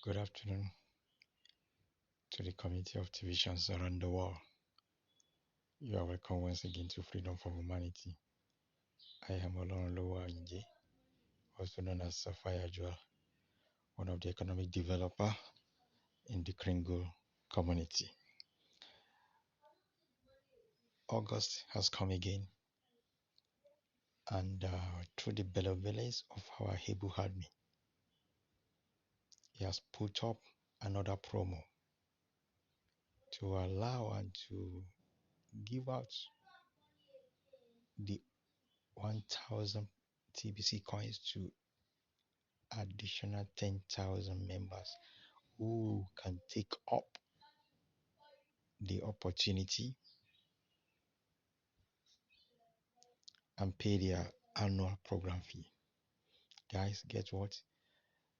Good afternoon to the community of divisions around the world. You are welcome once again to Freedom for Humanity. I am Olorunlowo Inje, also known as Sapphire Jewel, one of the economic developers in the Kringle community. August has come again, and through the belly of our able army, he has put up another promo to allow and to give out the 1,000 TBC coins to additional 10,000 members who can take up the opportunity and pay their annual program fee. Guys, guess what?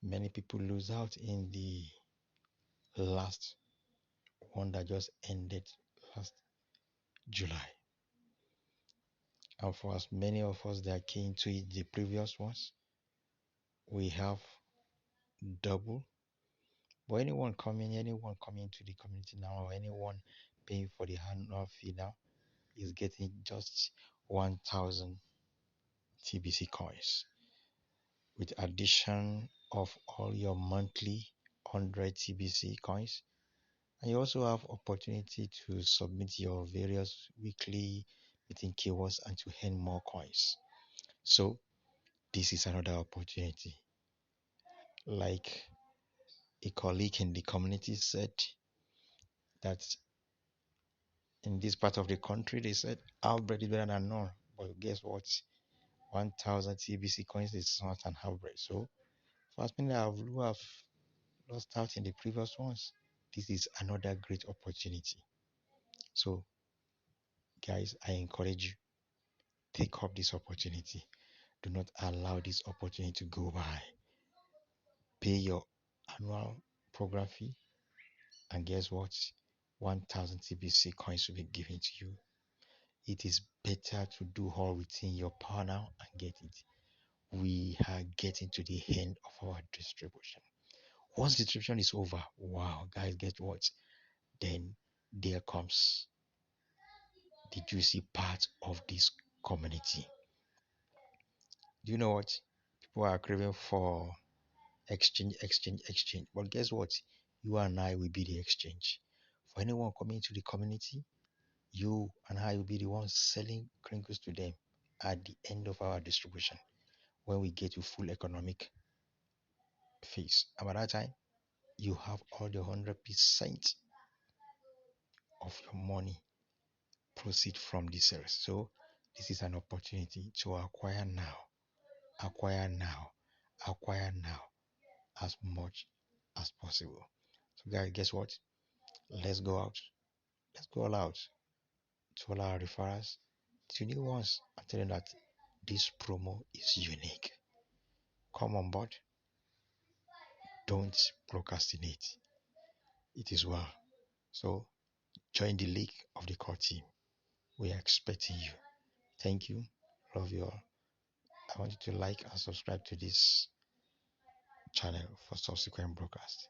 Many people lose out in the last one that just ended last July. And for as many of us that are keen to it, the previous ones, we have double. But anyone coming to the community now, or anyone paying for the annual fee now, is getting just 1,000 TBC coins with addition of all your monthly 100 TBC coins. And you also have opportunity to submit your various weekly meeting keywords and to earn more coins. So this is another opportunity. Like a colleague in the community said that in this part of the country, they said outbreak is better than none. But guess what? 1,000 TBC coins is not an outbreak. So for as many who have lost out in the previous ones, this is another great opportunity. So guys, I encourage you, take up this opportunity. Do not allow this opportunity to go by. Pay your annual program fee, and guess what? 1,000 TBC coins will be given to you. It is better to do all within your power now and get it. We are getting to the end of our distribution. Once distribution is over, wow, guys, guess what? Then there comes the juicy part of this community. Do you know what? People are craving for exchange. But guess what? You and I will be the exchange. For anyone coming to the community, you and I will be the ones selling crinkles to them at the end of our distribution when we get to full economic phase. And by that time, you have all the 100% of your money proceed from the sales. So this is an opportunity to acquire now, acquire now as much as possible. So guys, guess what? Let's go out. Let's go all out to all our referrals, to new ones. I'm telling you that this promo is unique. Come on board. Don't procrastinate. It is well. So join the league of the core team. We are expecting you. Thank you. Love you all. I want you to like and subscribe to this channel for subsequent broadcasts.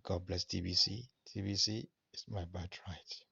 God bless TBC. TBC is my birthright.